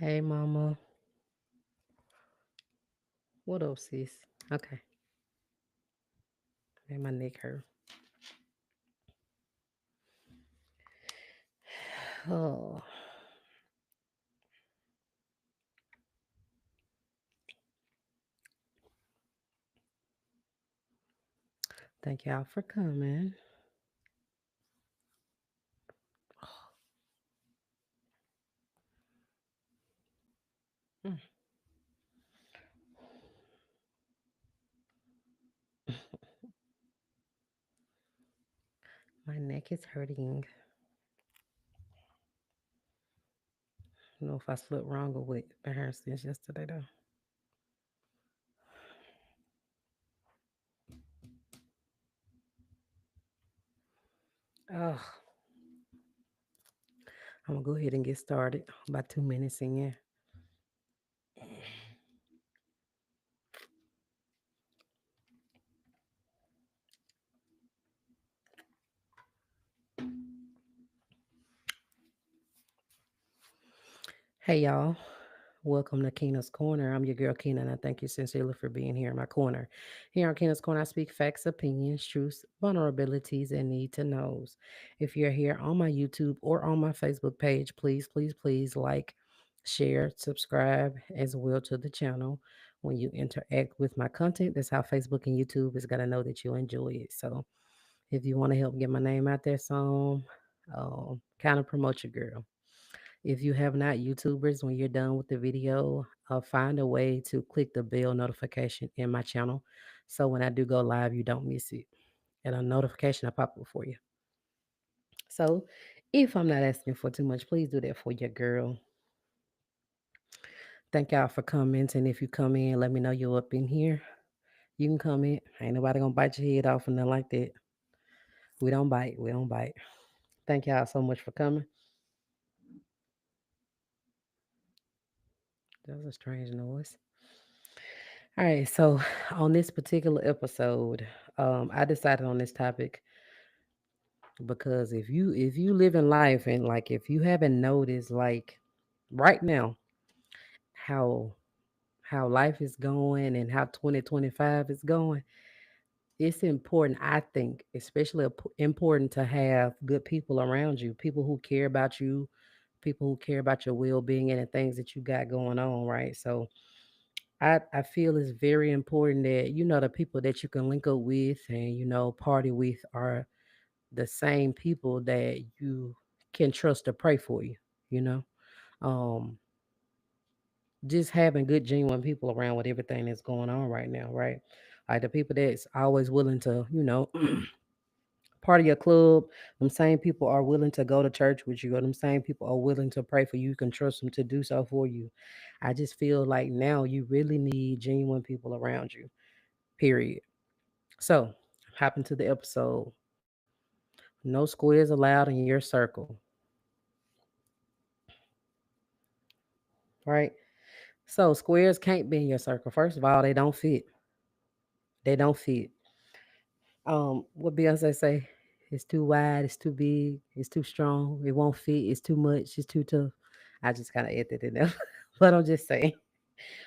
Hey, mama. What up, sis? Okay, made my neck hurt. Oh, thank y'all for coming. Mm, my neck is hurting. I don't know if I slept wrong or what. Been hurt since yesterday, though. Oh, I'm gonna go ahead and get started. About 2 minutes in. Hey, y'all. Welcome to Keena's Corner. I'm your girl Keena, and I thank you sincerely for being here in my corner. Here on Keena's Corner, I speak facts, opinions, truths, vulnerabilities, and need to knows. If you're here on my YouTube or on my Facebook page, please like, share, subscribe as well to the channel. When you interact with my content, that's how Facebook and YouTube is gonna know that you enjoy it. So if you want to help get my name out there, some kind of promote your girl. If you have not YouTubers, when you're done with the video, find a way to click the bell notification in my channel. So when I do go live, you don't miss it. And a notification will pop up for you. So if I'm not asking for too much, please do that for your girl. Thank y'all for commenting. If you come in, let me know you're up in here. You can comment. Ain't nobody gonna bite your head off and nothing like that. We don't bite. We don't bite. Thank y'all so much for coming. That was a strange noise. All right, so on this particular episode, I decided on this topic because if you live in life and like if you haven't noticed like right now how life is going and how 2025 is going, it's important, I think, especially important to have good people around you, people who care about you, people who care about your well-being and the things that you got going on, right? So I feel it's very important that the people that you can link up with and party with are the same people that you can trust to pray for you. You know, um, just having good, genuine people around with everything that's going on right now, right? Like the people that's always willing to, part of your club. Them same people are willing to go to church with you, or them same people are willing to pray for you. You can trust them to do so for you. I just feel like now you really need genuine people around you. Period. So, hop into the episode. No squares allowed in your circle, right? So, squares can't be in your circle. First of all, they don't fit. They don't fit. What Beyonce say? It's too wide. It's too big. It's too strong. It won't fit. It's too much. It's too tough. I just kind of added it in there, but I'm just saying.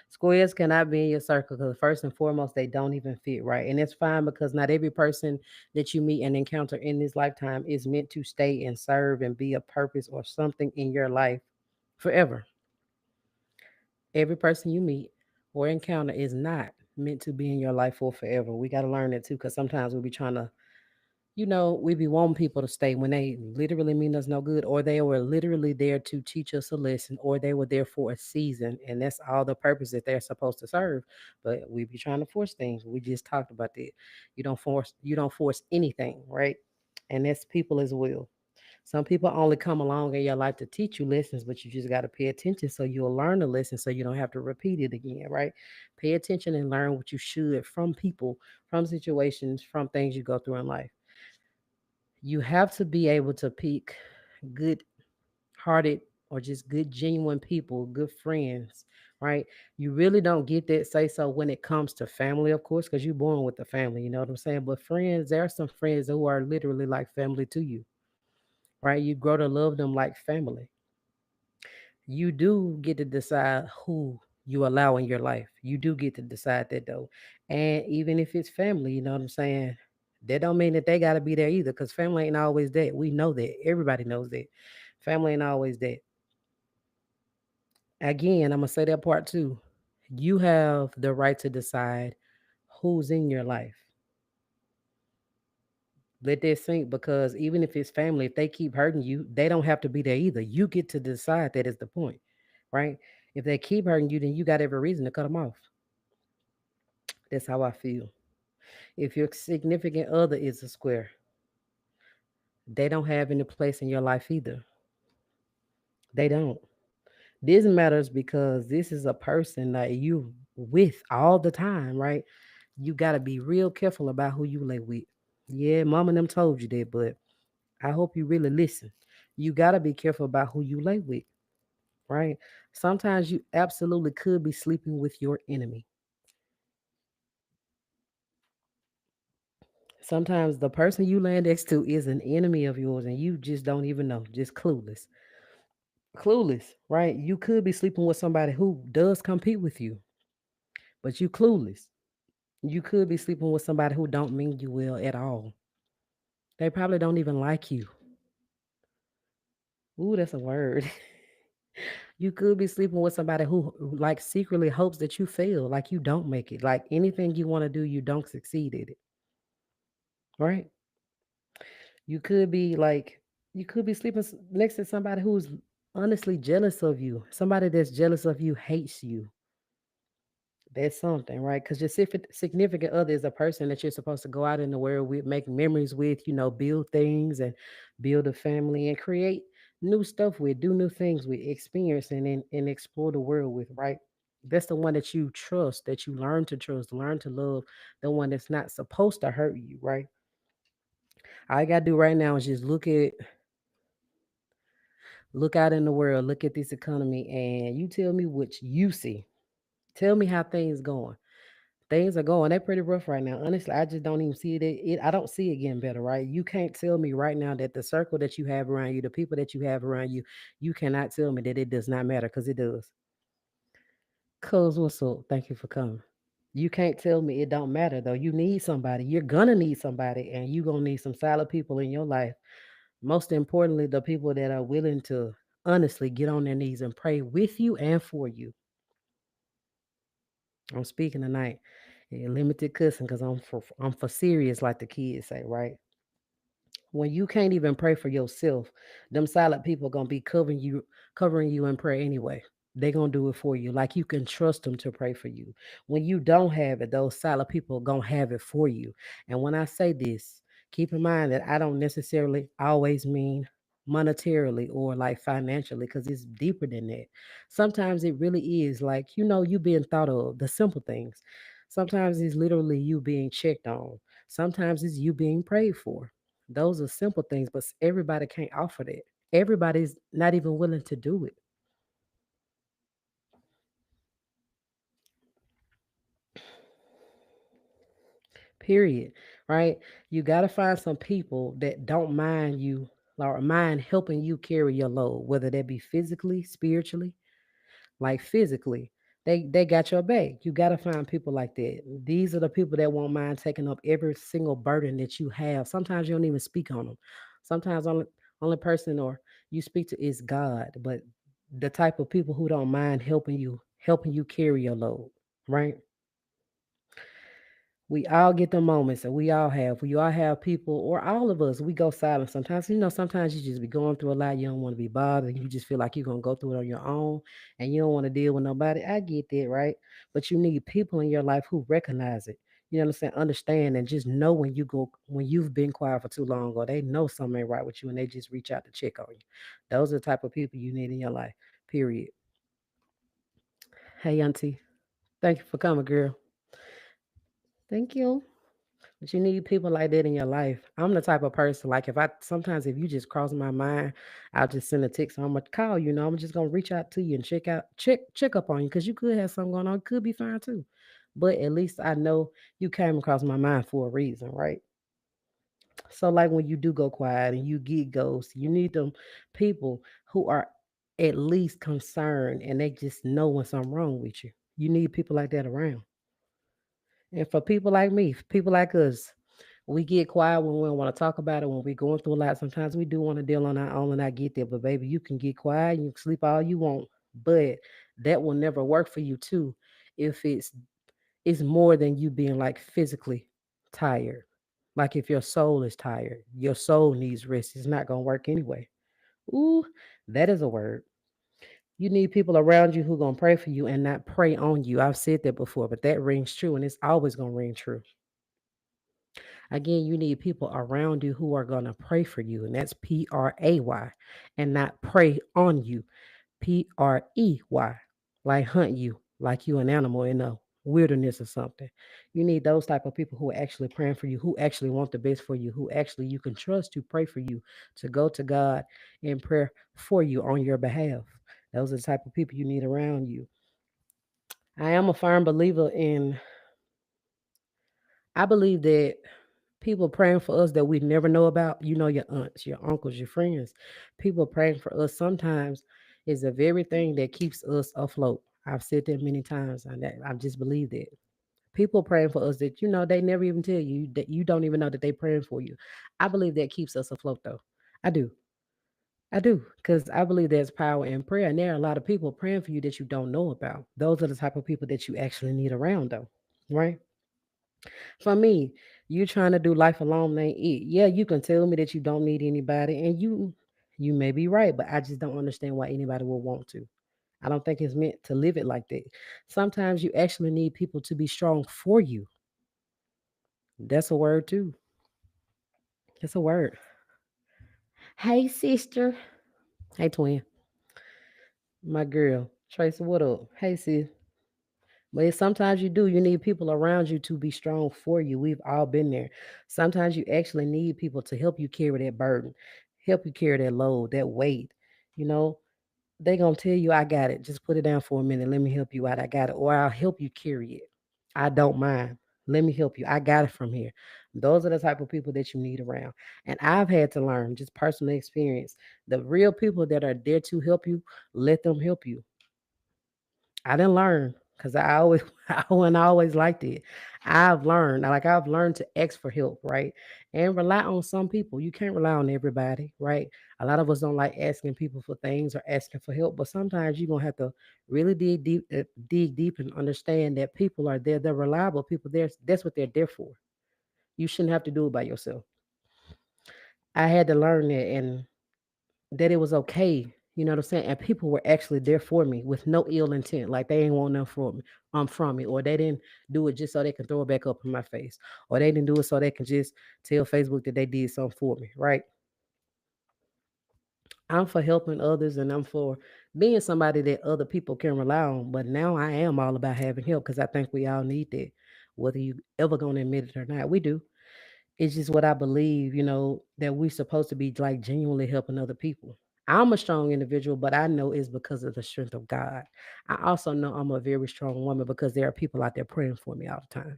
Squares cannot be in your circle because first and foremost, they don't even fit right. And it's fine because not every person that you meet and encounter in this lifetime is meant to stay and serve and be a purpose or something in your life forever. Every person you meet or encounter is not meant to be in your life for forever. We got to learn that too because sometimes we be trying to we be wanting people to stay when they literally mean us no good, or they were literally there to teach us a lesson, or they were there for a season, and that's all the purpose that they're supposed to serve. But we be trying to force things. We just talked about that. You don't force anything, right? And that's people as well. Some people only come along in your life to teach you lessons, but you just got to pay attention so you'll learn the lesson so you don't have to repeat it again, right? Pay attention and learn what you should from people, from situations, from things you go through in life. You have to be able to pick good hearted or just good genuine people, good friends, right? You really don't get that say so when it comes to family, of course, because you're born with the family, you know what I'm saying? But friends, there are some friends who are literally like family to you, right? You grow to love them like family. You do get to decide who you allow in your life. You do get to decide that though. And even if it's family, you know what I'm saying? That don't mean that they gotta be there either, because family ain't always that. We know that. Everybody knows that. Family ain't always that. Again, I'm gonna say that part too. You have the right to decide who's in your life. Let that sink, because even if it's family, if they keep hurting you, they don't have to be there either. You get to decide. That is the point, right? If they keep hurting you, then you got every reason to cut them off. That's how I feel. If your significant other is a square, they don't have any place in your life either. They don't. This matters because this is a person that you with all the time, right? You got to be real careful about who you lay with. Yeah, mama and them told you that, but I hope you really listen. You got to be careful about who you lay with, right? Sometimes you absolutely could be sleeping with your enemy. Sometimes the person you lay next to is an enemy of yours and you just don't even know, just clueless. Clueless, right? You could be sleeping with somebody who does compete with you, but you clueless. You could be sleeping with somebody who don't mean you well at all. They probably don't even like you. Ooh, that's a word. You could be sleeping with somebody who like secretly hopes that you fail, like you don't make it. Like anything you want to do, you don't succeed at it. Right? You could be like you could be sleeping next to somebody who's honestly jealous of you. Somebody that's jealous of you hates you. That's something, right? Because your significant other is a person that you're supposed to go out in the world with, make memories with, build things and build a family and create new stuff with, do new things with, experience and explore the world with, right? That's the one that you trust, that you learn to trust, learn to love, the one that's not supposed to hurt you, right? All I gotta do right now is just look out in the world, look at this economy, and you tell me what you see. Tell me how things going. Things are going. They're pretty rough right now. Honestly, I just don't even see it. I don't see it getting better, right? You can't tell me right now that the circle that you have around you, the people that you have around you, you cannot tell me that it does not matter because it does. Cuz, what's up? Thank you for coming. You can't tell me it don't matter though. You need somebody. You're gonna need somebody, and you're gonna need some solid people in your life. Most importantly, the people that are willing to honestly get on their knees and pray with you and for you. I'm speaking tonight. Yeah, limited cussing because I'm for serious, like the kids say, right? When you can't even pray for yourself, them silent people gonna be covering you in prayer anyway. They gonna do it for you. Like you can trust them to pray for you. When you don't have it, those silent people gonna have it for you. And when I say this, keep in mind that I don't necessarily always mean monetarily or like financially, because it's deeper than that. Sometimes it really is like, you being thought of, the simple things. Sometimes it's literally you being checked on. Sometimes it's you being prayed for. Those are simple things, but everybody can't offer that. Everybody's not even willing to do it. Period. Right? You got to find some people that don't mind you or mind helping you carry your load, whether that be physically, spiritually, like physically. They got your back. You got to find people like that. These are the people that won't mind taking up every single burden that you have. Sometimes you don't even speak on them. Sometimes only person or you speak to is God, but the type of people who don't mind helping you carry your load, right? We all get the moments, and we all have people, or all of us, we go silent sometimes. Sometimes you just be going through a lot, you don't want to be bothered, you just feel like you're gonna go through it on your own and you don't want to deal with nobody. I get that, right? But you need people in your life who recognize it. You know what I'm saying? Understand and just know when you've been quiet for too long, or they know something ain't right with you and they just reach out to check on you. Those are the type of people you need in your life. Period. Hey auntie. Thank you for coming, girl. Thank you. But you need people like that in your life. I'm the type of person, like if you just cross my mind, I'll just send a text. I'm gonna call you. I'm just gonna reach out to you and check up on you because you could have something going on. It could be fine too, but at least I know you came across my mind for a reason, right? So like when you do go quiet and you get ghosts, you need them people who are at least concerned and they just know when something wrong with you. You need people like that around. And for people like me, people like us, we get quiet when we don't want to talk about it, when we're going through a lot. Sometimes we do want to deal on our own and I get that. But baby, you can get quiet, you can sleep all you want. But that will never work for you too if it's more than you being like physically tired. Like if your soul is tired, your soul needs rest. It's not gonna work anyway. Ooh, that is a word. You need people around you who gonna pray for you and not pray on you. I've said that before, but that rings true and it's always gonna ring true. Again, you need people around you who are gonna pray for you, and that's PRAY, and not pray on you. PREY, like hunt you, like you an animal in a wilderness or something. You need those type of people who are actually praying for you, who actually want the best for you, who actually you can trust to pray for you, to go to God in prayer for you on your behalf. Those are the type of people you need around you. I am a firm believer in, I believe that people praying for us that we never know about, your aunts, your uncles, your friends, people praying for us sometimes is the very thing that keeps us afloat. I've said that many times, and that I just believe that. People praying for us that they never even tell you, that you don't even know that they praying for you. I believe that keeps us afloat though. I do. I do. Because I believe there's power in prayer. And there are a lot of people praying for you that you don't know about. Those are the type of people that you actually need around though. Right? For me, you trying to do life alone ain't it. Yeah, you can tell me that you don't need anybody, and you may be right, but I just don't understand why anybody will want to. I don't think it's meant to live it like that. Sometimes you actually need people to be strong for you. That's a word too. That's a word. Hey sister. Hey twin. My girl. Tracy, what up? Hey sis. But sometimes you do. You need people around you to be strong for you. We've all been there. Sometimes you actually need people to help you carry that burden, help you carry that load, that weight. You know, they gonna tell you, I got it. Just put it down for a minute. Let me help you out. I got it. Or I'll help you carry it. I don't mind. Let me help you. I got it from here. Those are the type of people that you need around. And I've had to learn, just personal experience, the real people that are there to help you, let them help you. I didn't learn because I always I wasn't always liked it. I've learned to ask for help, right? And rely on some people. You can't rely on everybody, right? A lot of us don't like asking people for things or asking for help, but sometimes you're gonna have to really dig deep and understand that people are there. They're reliable people. That's what they're there for. You shouldn't have to do it by yourself. I had to learn that, and that it was okay. You know what I'm saying? And people were actually there for me with no ill intent. Like they ain't want nothing from me, or they didn't do it just so they can throw it back up in my face, or they didn't do it so they can just tell Facebook that they did something for me. Right? I'm for helping others, and I'm for being somebody that other people can rely on. But now I am all about having help because I think we all need that, whether you ever gonna admit it or not. We do. It's just what I believe, that we're supposed to be like genuinely helping other people. I'm a strong individual, but I know it's because of the strength of God. I also know I'm a very strong woman because there are people out there praying for me all the time.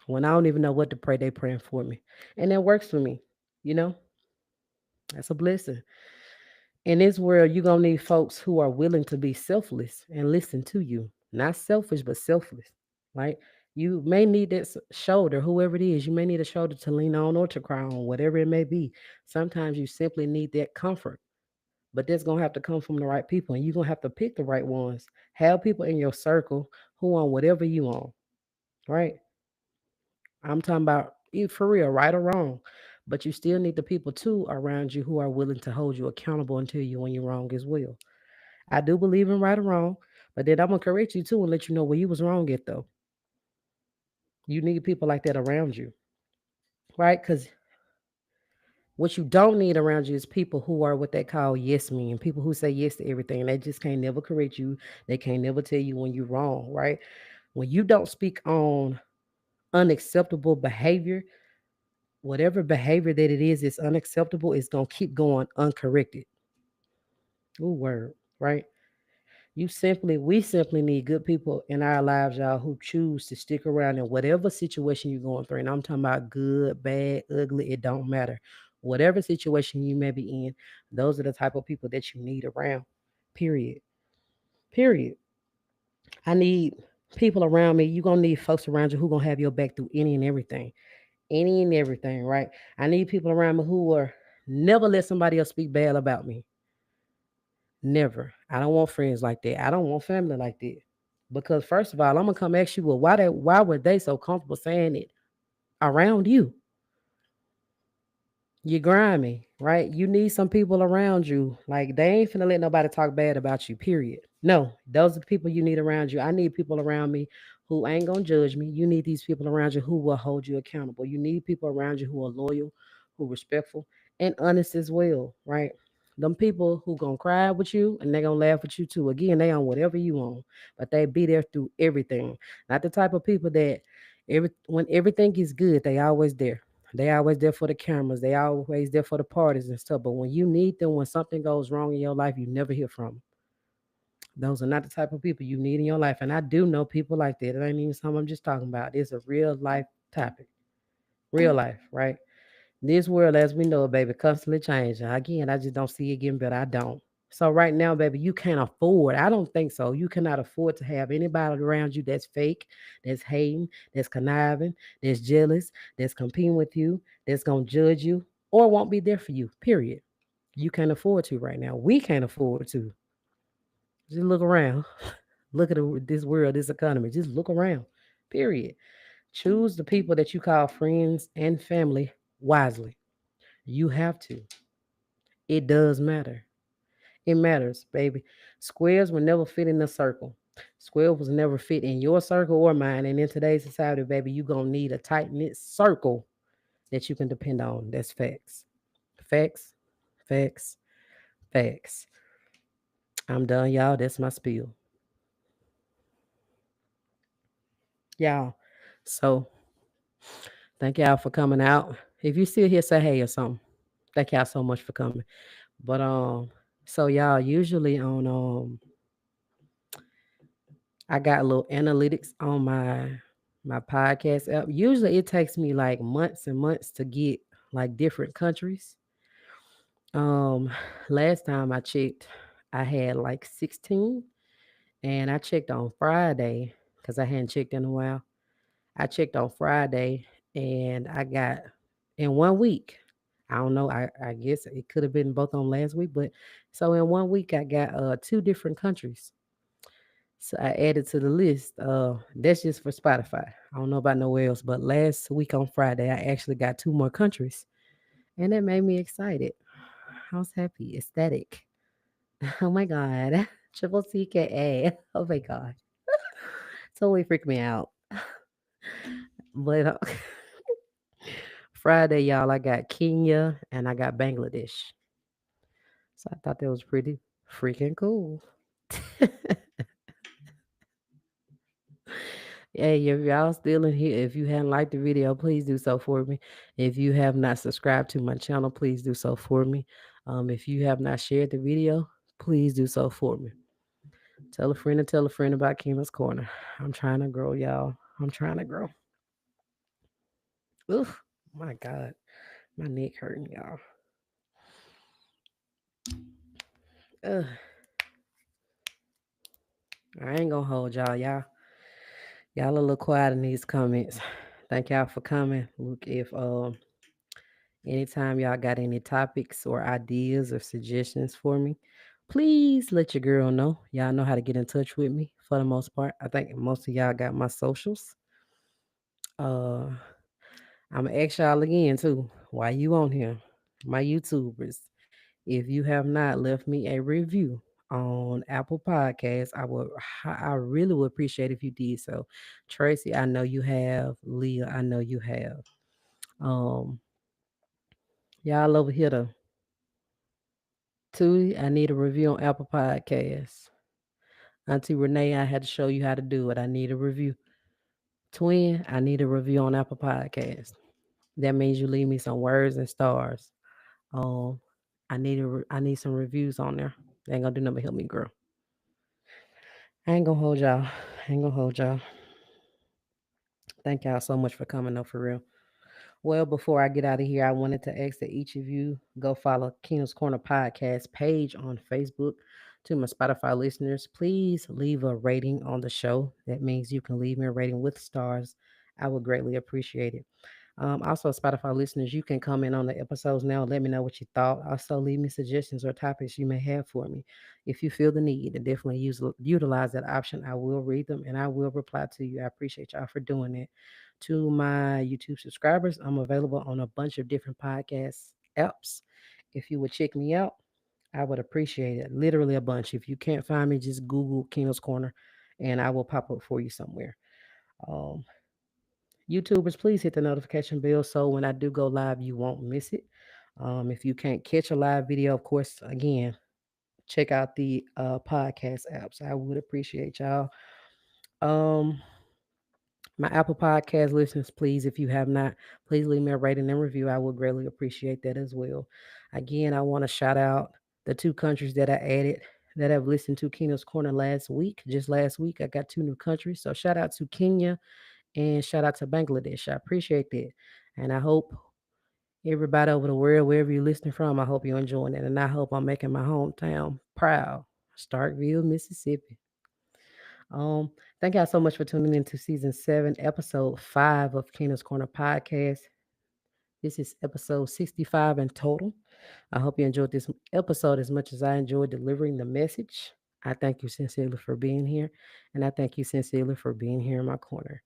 When I don't even know what to pray, they praying for me. And that works for me. You know, that's a blessing. In this world, you're going to need folks who are willing to be selfless and listen to you. Not selfish, but selfless. Right? You may need that shoulder, whoever it is. You may need a shoulder to lean on or to cry on, whatever it may be. Sometimes you simply need that comfort. But that's going to have to come from the right people. And you're going to have to pick the right ones. Have people in your circle who on whatever you on. Right? I'm talking about for real, right or wrong. But you still need the people too around you who are willing to hold you accountable and tell you when you're wrong as well. I do believe in right or wrong, but then I'm gonna correct you too and let you know where you was wrong at though. You need people like that around you, right? Because what you don't need around you is people who are what they call yes men, people who say yes to everything. They just can't never correct you. They can't never tell you when you're wrong, right? When you don't speak on unacceptable behavior, whatever behavior that it is unacceptable, it's gonna keep going uncorrected. Ooh, word, right? We simply need good people in our lives, y'all, who choose to stick around in whatever situation you're going through. And I'm talking about good, bad, ugly, it don't matter. whatever situation you may be in, those are the type of people that you need around. Period. Period. I need people around me. You're gonna need folks around you who gonna have your back through any and everything. Any and everything, right? I need people around me who are never let somebody else speak bad about me. Never. I don't want friends like that. I don't want family like that. Because first of all, I'm gonna come ask you, well, why were they so comfortable saying it around you? You grimy, right? You need some people around you. Like they ain't finna let nobody talk bad about you, period. No, those are the people you need around you. I need people around me who ain't gonna judge me. You need these people around you who will hold you accountable. You need people around you who are loyal, who respectful, and honest as well, right? Them people who gonna cry with you and they gonna laugh with you too. Again, they on whatever you on, but they be there through everything. Not the type of people that when everything is good, they always there. They always there for the cameras. They always there for the parties and stuff. But when you need them, when something goes wrong in your life, you never hear from them. Those are not the type of people you need in your life. And I do know people like that. It ain't even something I'm just talking about. It's a real life topic. Real life, right? This world, as we know it, baby, constantly changing. Again, I just don't see it getting better. I don't. So right now, baby, you can't afford. I don't think so. You cannot afford to have anybody around you that's fake, that's hating, that's conniving, that's jealous, that's competing with you, that's gonna judge you, or won't be there for you. Period. You can't afford to right now. We can't afford to. Just look around. Look at this world, this economy. Just look around. Period. Choose the people that you call friends and family wisely. You have to. It does matter. It matters, baby. Squares will never fit in a circle. Squares will never fit in your circle or mine. And in today's society, baby, you're going to need a tight knit circle that you can depend on. That's facts. Facts, facts, facts. I'm done, y'all. That's my spiel. Y'all. So thank y'all for coming out. If you still here, say hey or something. Thank y'all so much for coming. But so y'all usually on I got a little analytics on my podcast app. Usually it takes me like months and months to get like different countries. Um last time I checked, I had like 16 and I checked on Friday cuz I hadn't checked in a while. I checked on Friday and I got in 1 week. I don't know. I guess it could have been both on last week, but so in 1 week I got two different countries. So I added to the list. That's just for Spotify. I don't know about nowhere else, but last week on Friday, I actually got two more countries, and that made me excited. I was happy, ecstatic. Oh my god, triple CKA. Oh my god, totally freaked me out. But Friday, y'all, I got Kenya and I got Bangladesh. So I thought that was pretty freaking cool. Hey, if y'all still in here, if you haven't liked the video, please do so for me. If you have not subscribed to my channel, please do so for me. If you have not shared the video, please do so for me. Tell a friend and tell a friend about Keena's Corner. I'm trying to grow, y'all. I'm trying to grow. Oof, my God, my neck hurting, y'all. Ugh, I ain't gonna hold y'all. Y'all a little quiet in these comments. Thank y'all for coming. Look, if anytime y'all got any topics or ideas or suggestions for me, please let your girl know. Y'all know how to get in touch with me for the most part. I think most of y'all got my socials. Uh, I'm gonna ask y'all again too. Why you on here? My YouTubers. If you have not left me a review on Apple Podcasts, I really would appreciate if you did so. Tracy, I know you have. Leah, I know you have. Um, y'all over here though. Tootie, I need a review on Apple Podcasts. Auntie Renee, I had to show you how to do it. I need a review. Twin, I need a review on Apple Podcasts. That means you leave me some words and stars. Um, I need some reviews on there. They ain't gonna do nothing but help me grow. I ain't gonna hold y'all. I ain't gonna hold y'all. Thank y'all so much for coming though, for real. Well, before I get out of here, I wanted to ask that each of you go follow Keena's Corner podcast page on Facebook. To my Spotify listeners, please leave a rating on the show. That means you can leave me a rating with stars. I would greatly appreciate it. Also, Spotify listeners, you can comment on the episodes now. Let me know what you thought. Also, leave me suggestions or topics you may have for me. If you feel the need to definitely utilize that option, I will read them and I will reply to you. I appreciate y'all for doing it. To my YouTube subscribers, I'm available on a bunch of different podcast apps. If you would check me out, I would appreciate it. Literally a bunch. If you can't find me, just Google Keno's Corner and I will pop up for you somewhere. Um, YouTubers, please hit the notification bell so when I do go live, you won't miss it. If you can't catch a live video, of course, again, check out the podcast apps. I would appreciate y'all. Um, my Apple Podcast listeners, please, if you have not, please leave me a rating and review. I would greatly appreciate that as well. Again, I want to shout out the two countries that I added that have listened to Keno's Corner last week. Just last week, I got two new countries. So shout out to Kenya and shout out to Bangladesh. I appreciate that. And I hope everybody over the world, wherever you're listening from, I hope you're enjoying it. And I hope I'm making my hometown proud. Starkville, Mississippi. Um, Thank y'all so much for tuning in to season 7, episode 5 of Keena's Corner podcast. This is episode 65 in total. I hope you enjoyed this episode as much as I enjoyed delivering the message. I thank you sincerely for being here, and I thank you sincerely for being here in my corner.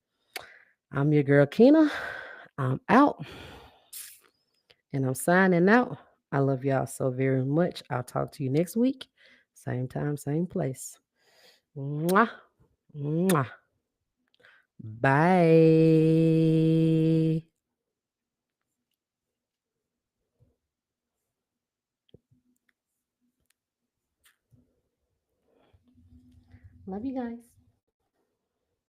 I'm your girl, Keena. I'm out, and I'm signing out. I love y'all so very much. I'll talk to you next week. Same time, same place. Mwah. Mwah. Bye. Love you guys.